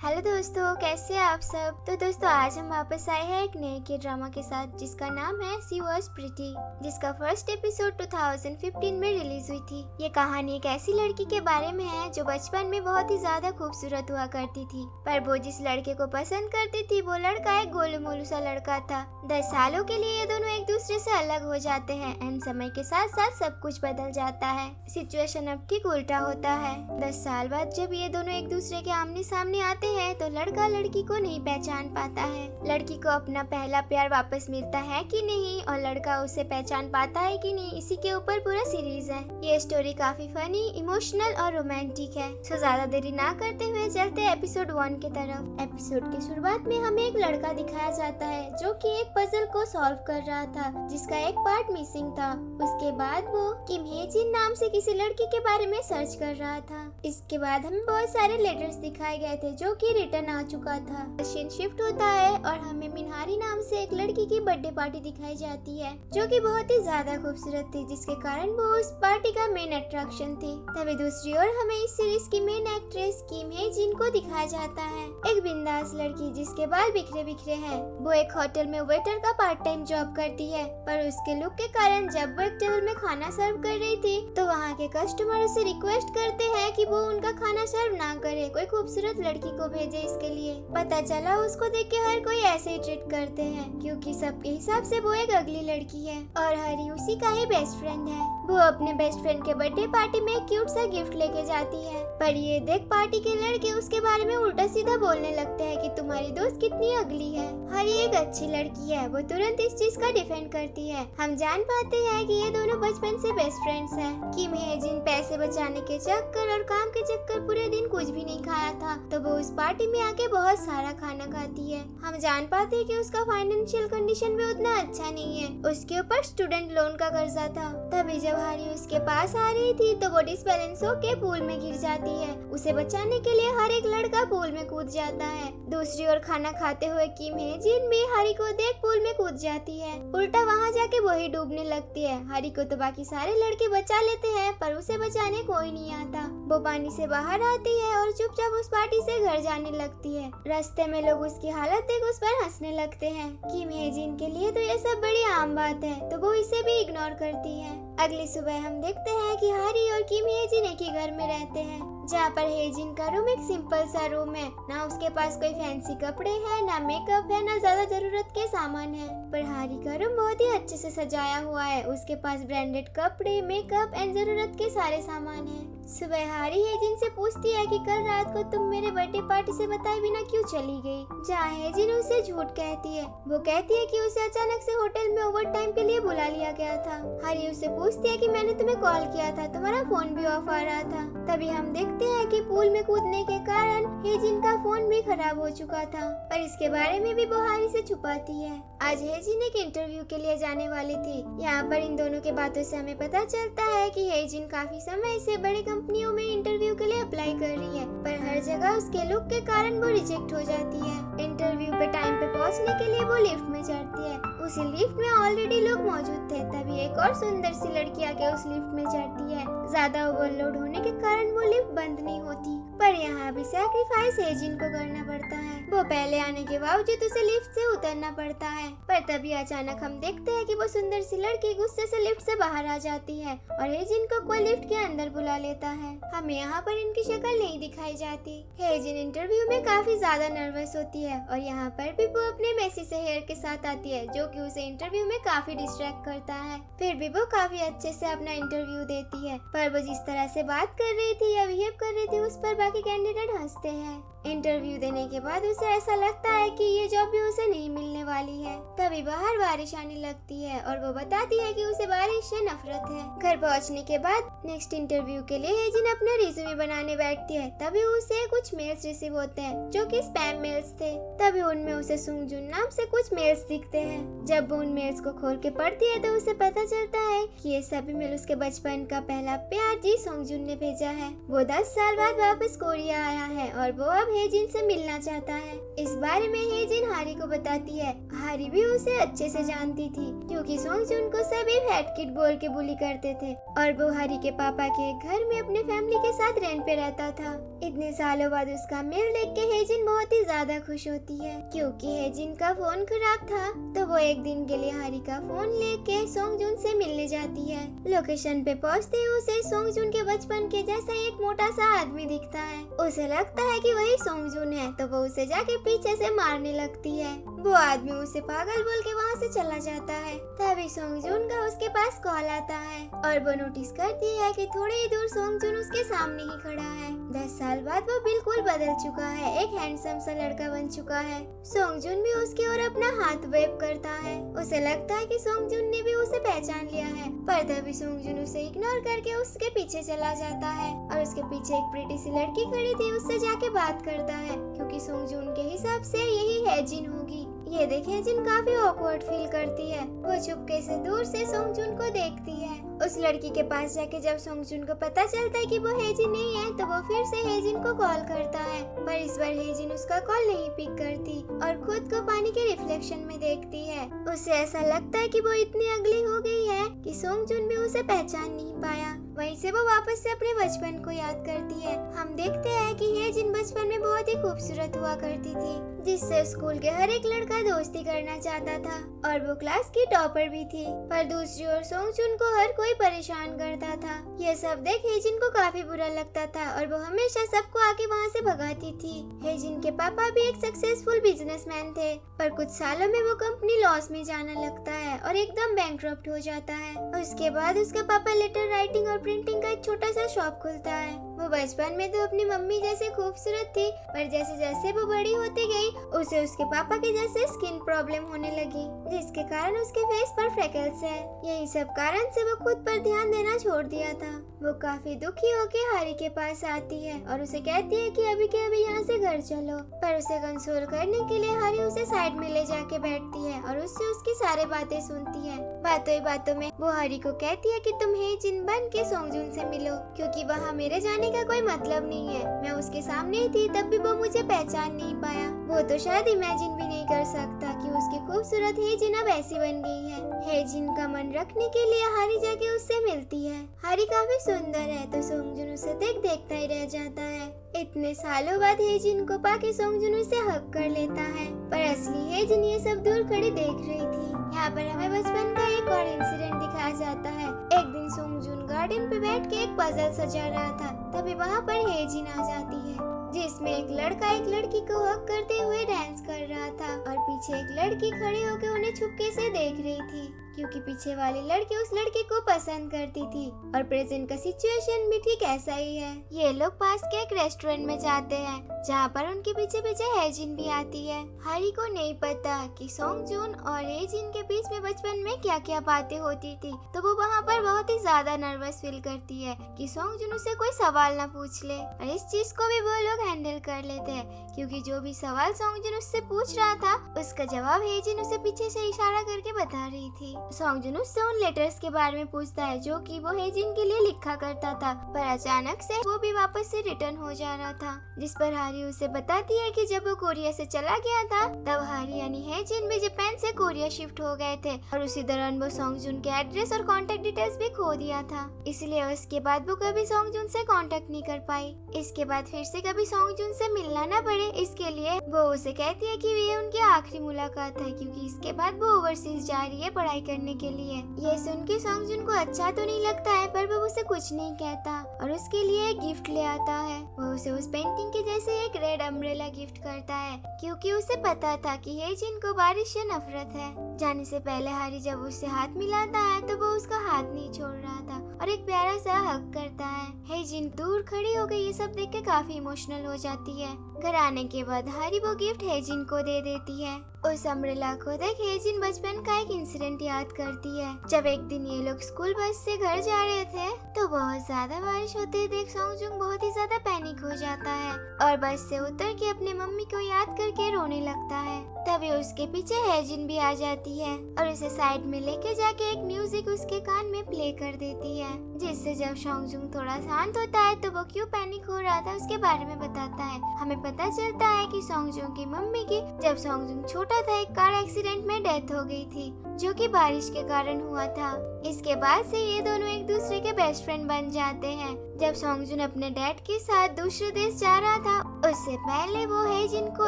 Hello दोस्तों, कैसे हैं आप सब। तो दोस्तों आज हम वापस आए हैं एक नए के ड्रामा के साथ जिसका नाम है शी वॉज प्रिटी, जिसका फर्स्ट एपिसोड 2015 में रिलीज हुई थी। ये कहानी एक ऐसी लड़की के बारे में है जो बचपन में बहुत ही ज्यादा खूबसूरत हुआ करती थी, पर वो जिस लड़के को पसंद करती थी वो लड़का एक गोलू मोलू सा लड़का था। 10 सालों के लिए ये दोनों एक दूसरे से अलग हो जाते हैं एंड समय के साथ साथ सब कुछ बदल जाता है। सिचुएशन अब ठीक उल्टा होता है। 10 साल बाद जब ये दोनों एक दूसरे के आमने सामने आते हैं तो लड़का लड़की को नहीं पहचान पाता है। लड़की को अपना पहला प्यार वापस मिलता है कि नहीं और लड़का उसे पहचान पाता है कि नहीं, इसी के ऊपर पूरा सीरीज है। ये स्टोरी काफी फनी, इमोशनल और रोमांटिक है। सो ज्यादा देरी ना करते हुए चलते हैं एपिसोड 1 की तरफ। एपिसोड की शुरुआत में हमें एक लड़का दिखाया जाता है जो कि एक पजल को सॉल्व कर रहा था जिसका एक पार्ट मिसिंग था। उसके बाद वो किम हे जिन नाम से किसी लड़की के बारे में सर्च कर रहा था। इसके बाद हमें बहुत सारे लेटर्स दिखाए गए थे जो कि रिटर्न आ चुका था। सीन शिफ्ट होता है और हमें मिनहारी नाम से एक लड़की की बर्थडे पार्टी दिखाई जाती है जो कि बहुत ही ज्यादा खूबसूरत थी, जिसके कारण वो उस पार्टी का मेन अट्रैक्शन थी। तभी दूसरी ओर हमें इस सीरीज की मेन एक्ट्रेस किम हे जिन को दिखाया जाता है, एक बिंदास लड़की जिसके बाल बिखरे बिखरे हैं। वो एक होटल में वेटर का पार्ट टाइम जॉब करती है, पर उसके लुक के कारण जब वो एक टेबल में खाना सर्व कर रही थी तो वहाँ के कस्टमर उसे रिक्वेस्ट करते हैं कि वो उनका खाना सर्व ना करे, कोई खूबसूरत लड़की को भेजे इसके लिए। पता चला उसको देख के हर कोई ऐसे ही ट्रीट करते हैं क्योंकि सबके हिसाब से वो एक अगली लड़की है और हरी उसी का ही बेस्ट फ्रेंड है। वो अपने बेस्ट फ्रेंड के बर्थडे पार्टी में एक क्यूट सा गिफ्ट लेके जाती है, पर ये देख पार्टी के लड़के उसके बारे में उल्टा सीधा बोलने लगते हैं कि तुम्हारी दोस्त कितनी अगली है। हरी एक अच्छी लड़की है, वो तुरंत इस चीज का डिफेंड करती है। हम जान पाते हैं कि ये दोनों बचपन से बेस्ट फ्रेंड्स हैं। किम हे जिन पैसे बचाने के चक्कर और काम के चक्कर पूरे दिन कुछ भी नहीं खाया था, तो वो उस पार्टी में आके बहुत सारा खाना खाती है। हम जान पाते हैं कि उसका फाइनेंशियल कंडीशन भी उतना अच्छा नहीं है, उसके ऊपर स्टूडेंट लोन का कर्जा था। तभी जब हरी उसके पास आ रही थी तो वो डिसबैलेंस होके पूल में गिर जाती है। उसे बचाने के लिए हर एक लड़का पूल में कूद जाता है। दूसरी ओर खाना खाते हुए किम हे जिन भी हरी को देख पूल में कूद जाती है। उल्टा वहाँ जाके वही डूबने लगती है। हरी को तो बाकी सारे लड़के बचा लेते हैं पर उसे बचाने कोई नहीं आता। वो पानी से बाहर आती है और चुपचाप उस पार्टी से घर जाने लगती है। रास्ते में लोग उसकी हालत देख उस पर हंसने लगते हैं। किम हे जिन के लिए तो ये सब बड़ी आम बात है, तो वो इसे भी इग्नोर करती है। अगली सुबह हम देखते हैं कि हरी और किम हे जिन एक ही घर में रहते हैं, जहाँ पर हे जिन का रूम एक सिंपल सा रूम है। ना उसके पास कोई फैंसी कपड़े हैं, ना मेकअप है, ना ज्यादा जरूरत के सामान है। पर हरी का रूम बहुत ही अच्छे से सजाया हुआ है। उसके पास ब्रांडेड कपड़े, मेकअप एंड जरूरत के सारे सामान है। सुबह हरी हे जिन से पूछती है कि कल रात को तुम मेरे बर्थडे पार्टी से बताए बिना क्यों चली गई, जहाँ हे जिन उसे झूठ कहती है। वो कहती है कि उसे अचानक से होटल में ओवर टाइम के लिए बुला लिया गया था। हरी उसे पूछती है कि मैंने तुम्हें कॉल किया था, तुम्हारा फोन भी ऑफ आ रहा था। तभी हम देखते हैं कि पूल में कूदने के कारण हे जिन का फोन भी खराब हो चुका था, पर इसके बारे में भी वो हरी से छुपाती है। आज हे जिन एक इंटरव्यू के लिए जाने वाली थी। यहाँ पर इन दोनों के बातों से हमें पता चलता है कि हे जिन काफी समय से बड़े कंपनियों में इंटरव्यू के लिए अप्लाई कर रही है, पर हर जगह उसके लुक के कारण वो रिजेक्ट हो जाती है। इंटरव्यू पे टाइम पे पहुँचने के लिए वो लिफ्ट में चढ़ती है। उसी लिफ्ट में ऑलरेडी लोग मौजूद थे। तभी एक और सुंदर सी लड़की आके उस लिफ्ट में चढ़ती है। ज्यादा ओवरलोड होने के कारण वो लिफ्ट बंद नहीं होती, पर यहाँ भी सैक्रिफाइस हे जिन को करना पड़ता है। वो पहले आने के बावजूद उसे लिफ्ट से उतरना पड़ता है, पर तभी अचानक हम देखते हैं कि वो सुंदर सी लड़की गुस्से से लिफ्ट से बाहर आ जाती है और हे जिन को कोई लिफ्ट के अंदर बुला लेता है। हमें यहाँ पर इनकी शक्ल नहीं दिखाई जाती। हे जिन इंटरव्यू में काफी ज्यादा नर्वस होती है और यहाँ पर भी वो अपने मेसी से हेयर के साथ आती है जो कि उसे इंटरव्यू में काफी डिस्ट्रैक्ट करता है। फिर भी वो काफी अच्छे से अपना इंटरव्यू देती है, पर वो जिस तरह से बात कर रही थी या बिहेव कर रही थी उस पर बाकी कैंडिडेट हंसते हैं। इंटरव्यू देने के बाद उसे ऐसा लगता है कि ये जॉब भी उसे नहीं मिलने वाली है। तभी बाहर बारिश आने लगती है और वो बताती है कि उसे बारिश से नफरत है। घर पहुंचने के बाद नेक्स्ट इंटरव्यू के लिए हे जिन अपना रिज्यूमे बनाने बैठती है। तभी उसे कुछ मेल्स रिसीव होते हैं जो कि स्पैम मेल्स थे। तभी उनमें उसे सुंगजुन नाम से कुछ मेल्स दिखते हैं। जब वो उन मेल्स को खोल के पढ़ती है तो उसे पता चलता है कि ये सभी मेल उसके बचपन का पहला प्यार जी सोंगजुन ने भेजा है। वो 10 साल बाद वापस कोरिया आया है और वो अब हे जिन से मिलना चाहता है। इस बारे में हे जिन हारी को बताती है। हारी भी उसे अच्छे से जानती थी क्योंकि सोंगजुन को सभी फैट किड बोल के बुली करते थे और वो हारी के पापा के घर में अपने फैमिली के साथ रेंट पे रहता था। इतने सालों बाद उसका मेल देख के हे जिन बहुत ज्यादा खुश होती है क्योंकि हेजिन का फोन खराब था। तो वो एक दिन के लिए हारी का फोन लेके सोंगजुन से मिलने जाती है। लोकेशन पे पहुंचते ही उसे सोंगजुन के बचपन के जैसा एक मोटा सा आदमी दिखता है। उसे लगता है कि वही सोंगजुन है, तो वो उसे जाके पीछे से मारने लगती है। वो आदमी उसे पागल बोल के वहाँ से चला जाता है। तभी सोंगजुन का उसके पास कॉल आता है और वो नोटिस करती है कि थोड़ी ही दूर सोंगजुन उसके सामने ही खड़ा है। 10 साल बाद वो बिल्कुल बदल चुका है, एक हैंडसम सा लड़का बन चुका है। सोंगजुन भी उसकी ओर अपना हाथ वेव करता है। उसे लगता है कि सोंगजुन ने भी उसे पहचान लिया है, पर तभी सोंगजुन उसे इग्नोर करके उसके पीछे चला जाता है और उसके पीछे एक प्रीटी सी लड़की खड़ी थी, उससे जाके बात करता है क्योंकि सोंगजुन के हिसाब से यही हेजिन होगी। ये देख हेजिन काफी ऑकवर्ड फील करती है। वो चुपके से दूर से सोंगजुन को देखती है। उस लड़की के पास जाके जब सोंगजुन को पता चलता है कि वो हेजिन नहीं है, तो वो फिर से हेजिन को कॉल करता है, पर इस बार हेजिन उसका कॉल नहीं पिक करती और खुद को पानी के रिफ्लेक्शन में देखती है। उसे ऐसा लगता है कि वो इतनी अगली हो गई है कि सोंगजुन भी उसे पहचान नहीं पाया। वहीं से वो वापस से अपने बचपन को याद करती है। हम देखते हैं कि हेजिन बचपन में बहुत ही खूबसूरत हुआ करती थी, जिससे स्कूल के हर एक लड़का दोस्ती करना चाहता था और वो क्लास की टॉपर भी थी। पर दूसरी ओर सोंगजुन को हर कोई परेशान करता था। ये सब देख हेजिन को काफी बुरा लगता था और वो हमेशा सबको आके वहाँ से भगाती थी। हेजिन के पापा भी एक सक्सेसफुल बिजनेसमैन थे, पर कुछ सालों में वो कंपनी लॉस में जाने लगता है और एकदम बैंकरप्ट हो जाता है। उसके बाद उसका पापा लेटर राइटिंग और प्रिंटिंग का एक छोटा सा शॉप खुलता है। वो बचपन में तो अपनी मम्मी जैसे खूबसूरत थी, पर जैसे जैसे वो बड़ी होती गई उसे उसके पापा के जैसे स्किन प्रॉब्लम होने लगी, जिसके कारण उसके फेस पर फ्रेकल्स है। यही सब कारण से वो खुद पर ध्यान देना छोड़ दिया था। वो काफी दुखी होके हारी के पास आती है और उसे कहती है कि अभी के अभी यहाँ से घर चलो, पर उसे कंसोल करने के लिए हारी उसे साइड में ले जाके बैठती है और उससे उसकी सारी बातें सुनती है। बातों ही बातों में वो हारी को कहती है कि तुम हेजिन बन के सोंगजुन से मिलो, क्योंकि वहाँ मेरे जाने का कोई मतलब नहीं है। मैं उसके सामने ही थी, तब भी वो मुझे पहचान नहीं पाया। वो तो शायद इमेजिन भी नहीं कर सकता कि उसकी खूबसूरत हेजिन अब ऐसी बन गई है। हेजिन का मन रखने के लिए हारी जाके उससे मिलती है। हारी काफी सुंदर है, तो सोंगजुन उसे देखता ही रह जाता है। इतने सालों बाद हेजिन को पाके सोंगजुन उसे हक कर लेता है, पर असली हेजिन ये सब दूर खड़ी देख रही थी। यहाँ पर हमें बचपन का एक और इंसिडेंट दिखाया जाता है। एक दिन सोंगजुन गार्डन पे बैठ के एक पजल सजा रहा था, तभी वहाँ पर हेजिन आ जाती है, जिसमें एक लड़का एक लड़की को हक करते हुए डांस कर रहा था और पीछे एक लड़की खड़ी होकर उन्हें छुपके से देख रही थी, क्योंकि पीछे वाली लड़की उस लड़के को पसंद करती थी। और प्रेजेंट का सिचुएशन भी ठीक ऐसा ही है। ये लोग पास के एक रेस्टोरेंट में जाते हैं, जहाँ पर उनके पीछे पीछे हेजिन भी आती है। हारी को नहीं पता कि सोंगजुन और हेजिन के बीच में बचपन में क्या क्या बातें होती थी, तो वो वहाँ पर बहुत ही ज्यादा नर्वस फील करती है कि सोंगजुन उसे कोई सवाल ना पूछ ले। और इस चीज को भी वो लोग हैंडल कर लेते हैं, क्योंकि जो भी सवाल सोंगजुन उससे पूछ रहा था उसका जवाब हेजिन उसे पीछे से इशारा करके बता रही थी। सोंगजुन उससे उन लेटर्स के बारे में पूछता है जो कि वो हेजिन के लिए लिखा करता था, पर अचानक से वो भी वापस से रिटर्न हो जा रहा था, जिस पर हारी उसे बताती है कि जब वो कोरिया से चला गया था तब हारी यानी हेजिन भी जापान से कोरिया शिफ्ट हो गए थे और उसी दौरान वो सोंगजुन के एड्रेस और कॉन्टेक्ट डिटेल्स भी खो दिया था। इसलिए उसके बाद वो कभी सोंगजुन से कॉन्टेक्ट नहीं कर पाई। इसके बाद फिर से कभी सोंगजुन से मिलना न पड़े, इसके लिए वो उसे कहती है कि ये उनकी आखिरी मुलाकात है, क्योंकि इसके बाद वो ओवरसीज जा रही है पढ़ाई करने के लिए। ये सुन के सोंगजुन को अच्छा तो नहीं लगता है, पर वो उसे कुछ नहीं कहता और उसके लिए एक गिफ्ट ले आता है। वो उसे उस पेंटिंग के जैसे एक रेड अम्ब्रेला गिफ्ट करता है, क्योंकि उसे पता था कि हेजिन को बारिश से नफरत है। जाने से पहले हारी जब उससे हाथ मिलाता है तो वो उसका हाथ नहीं छोड़ रहा था और एक प्यारा सा हग करता है। हेजिन दूर खड़ी हो गई, ये सब देख के काफी इमोशनल हो जाती है। घर आने के बाद हारी वो गिफ्ट हेजिन को दे देती है। उस अम्ब्रेला को देख हेजिन बचपन का एक इंसिडेंट याद करती है। जब एक दिन ये लोग स्कूल बस से घर जा रहे थे तो बहुत ज्यादा बारिश होते देख सोंगजुन बहुत ही ज्यादा पैनिक हो जाता है और बस से उतर के अपने मम्मी को याद करके रोने लगता है। तभी उसके पीछे हेजिन भी आ जाती है और उसे साइड में लेके जाके एक म्यूजिक उसके कान में प्ले कर देती है। है, जिससे जब सॉन्गजुंग थोड़ा शांत होता है तो वो क्यों पैनिक हो रहा था उसके बारे में बताता है। हमें पता चलता है कि सॉन्गजुंग की मम्मी की जब सॉन्गजुंग छोटा था एक कार एक्सीडेंट में डेथ हो गई थी, जो कि बारिश के कारण हुआ था। इसके बाद से ये दोनों एक दूसरे के बेस्ट फ्रेंड बन जाते हैं। जब सॉन्गजुन अपने डैड के साथ दूसरे देश जा रहा था, उससे पहले वो हेजिन को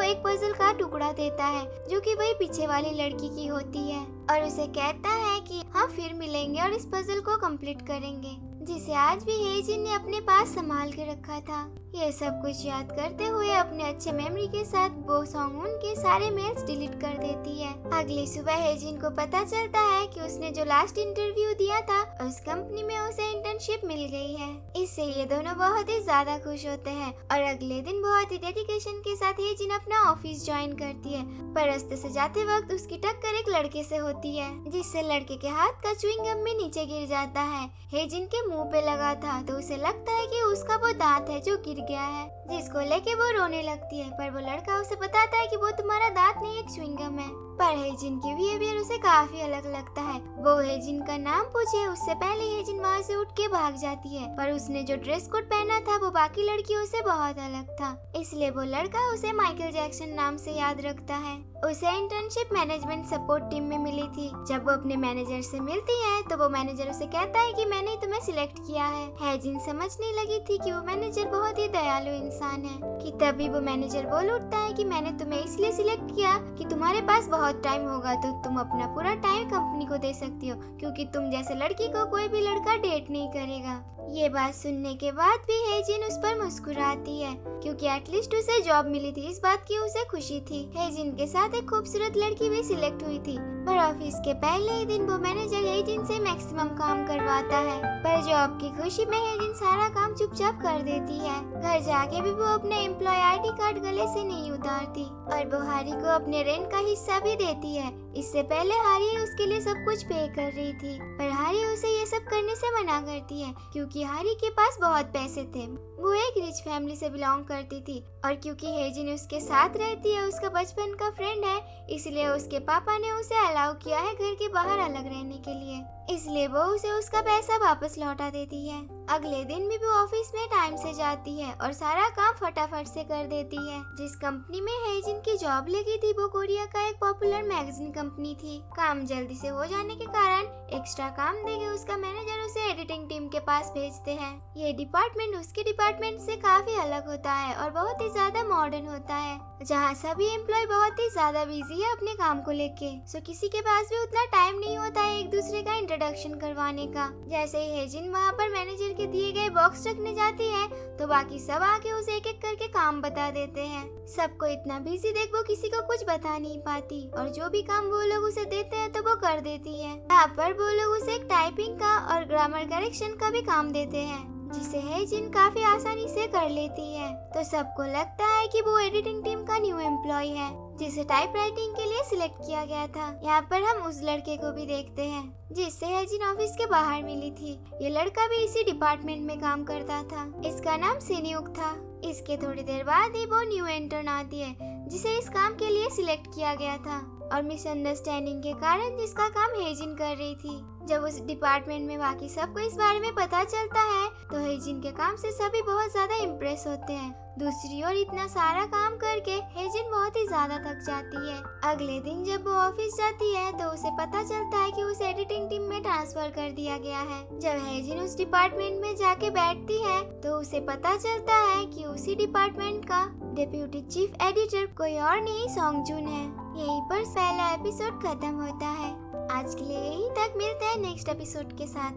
एक पजल का टुकड़ा देता है, जो कि वही पीछे वाली लड़की की होती है, और उसे कहता है कि हम फिर मिलेंगे और इस पजल को कंप्लीट करेंगे, जिसे आज भी हेजिन ने अपने पास संभाल के रखा था। ये सब कुछ याद करते हुए अपने अच्छे मेमोरी के साथ वो सॉन्गउन के सारे मेल्स डिलीट कर देती है। अगली सुबह हेजिन को पता चलता है कि उसने जो लास्ट इंटरव्यू दिया था उस कंपनी में उसे इंटर्नशिप मिल गई है। इससे ये दोनों बहुत ही ज्यादा खुश होते हैं और अगले दिन बहुत ही डेडिकेशन के साथ हेजिन अपना ऑफिस ज्वाइन करती है। पर रास्ते से जाते वक्त उसकी टक्कर एक लड़के से होती है, जिससे लड़के के हाथ का च्युइंग गम भी नीचे गिर जाता है। हेजिन के मुंह पे लगा था तो उसे लगता है कि उसका वो दांत है जो गिर गया है, जिसको लेके वो रोने लगती है। पर वो लड़का उसे बताता है कि वो तुम्हारा दांत नहीं एक च्युइंग गम है। पर हेजिन की बिहेवियर उसे काफी अलग लगता है। वो हेजिन का नाम पूछे उससे पहले हेजिन वहाँ से उठ के भाग जाती है। पर उसने जो ड्रेस कोड पहना था वो बाकी लड़कियों से बहुत अलग था, इसलिए वो लड़का उसे माइकल जैक्सन नाम से याद रखता है। उसे इंटर्नशिप मैनेजमेंट सपोर्ट टीम में मिली थी। जब वो अपने मैनेजर से मिलती है तो वो मैनेजर उसे कहता है कि मैंने तुम्हें सिलेक्ट किया है। हेजिन समझने लगी थी कि वो मैनेजर बहुत ही दयालु इंसान है, कि तभी वो मैनेजर बोल उठता है कि मैंने तुम्हें इसलिए सिलेक्ट किया कि तुम्हारे पास बहुत टाइम होगा तो तुम अपना पूरा टाइम कंपनी को दे सकती हो, क्योंकि तुम जैसे लड़की को कोई भी लड़का डेट नहीं करेगा। ये बात सुनने के बाद भी हेजिन उस पर मुस्कुराती है, क्योंकि एटलीस्ट उसे जॉब मिली थी, इस बात की उसे खुशी थी। हेजिन के साथ एक खूबसूरत लड़की भी सिलेक्ट हुई थी। पर ऑफिस के पहले ही दिन वो मैनेजर हेजिन से मैक्सिमम काम करवाता है। पर जॉब की खुशी में हेजिन सारा काम चुपचाप कर देती है। घर जाके भी वो अपने एम्प्लॉय आईडी कार्ड गले से नहीं उतारती और वो हारी को अपने रेंट का हिस्सा भी देती है। इससे पहले हारी उसके लिए सब कुछ पे कर रही थी, पर हारी उसे ये सब करने से मना करती है, क्योंकि हारी के पास बहुत पैसे थे। वो एक रिच फैमिली से बिलोंग करती थी और क्योंकि हेजिन उसके साथ रहती है, उसका बचपन का फ्रेंड है, इसलिए उसके पापा ने उसे अलाउ किया है घर के बाहर अलग रहने के लिए। इसलिए वो उसे उसका पैसा वापस लौटा देती है। अगले दिन भी वो ऑफिस में टाइम से जाती है और सारा काम फटाफट से कर देती है। जिस कंपनी में हेजिन की जॉब लगी थी वो कोरिया का एक पॉपुलर मैगजीन कंपनी थी। काम जल्दी से हो जाने के कारण एक्स्ट्रा काम देके उसका मैनेजर उसे एडिटिंग टीम के पास भेजते हैं। ये डिपार्टमेंट उसके डिपार्टमेंट से काफी अलग होता है और बहुत ही ज्यादा मॉडर्न होता है, जहाँ सभी एम्प्लॉय बहुत ही ज्यादा बिजी है अपने काम को लेके। सो किसी के पास भी उतना टाइम नहीं होता है एक दूसरे का इंट्रोडक्शन करवाने का। जैसे ही हेजिन वहाँ पर मैनेजर के दिए गए बॉक्स रखने जाती है तो बाकी सब आके उसे एक एक करके काम बता देते हैं। सबको इतना बिजी देख वो किसी को कुछ बता नहीं पाती और जो भी काम वो लोग उसे देते हैं तो वो कर देती है। यहाँ पर वो लोग उसे एक टाइपिंग का और ग्रामर करेक्शन का भी काम देते हैं, जिसे हेजिन काफी आसानी से कर लेती है। तो सबको लगता है कि वो एडिटिंग टीम का न्यू एम्प्लॉय है, जिसे टाइप राइटिंग के लिए सिलेक्ट किया गया था। यहाँ पर हम उस लड़के को भी देखते हैं जिससे हेजिन ऑफिस के बाहर मिली थी। ये लड़का भी इसी डिपार्टमेंट में काम करता था। इसका नाम सिन्यूक था। इसके थोड़ी देर बाद ही वो न्यू इंटर्न आती है जिसे इस काम के लिए सिलेक्ट किया गया था, और मिसअंडरस्टैंडिंग के कारण जिसका काम हेजिन कर रही थी। जब उस डिपार्टमेंट में बाकी सबको इस बारे में पता चलता है तो हेजिन के काम से सभी बहुत ज्यादा इम्प्रेस होते हैं। दूसरी ओर इतना सारा काम करके हेजिन बहुत ही ज्यादा थक जाती है। अगले दिन जब वो ऑफिस जाती है तो उसे पता चलता है कि उसे एडिटिंग टीम में ट्रांसफर कर दिया गया है। जब हेजिन उस डिपार्टमेंट में जाके बैठती है तो उसे पता चलता है कि उसी डिपार्टमेंट का डेप्यूटी चीफ एडिटर कोई और नहीं सॉन्गजुन है। यहीं पर पहला एपिसोड खत्म होता है। आज के लिए यहीं तक, मिलते हैं नेक्स्ट एपिसोड के साथ।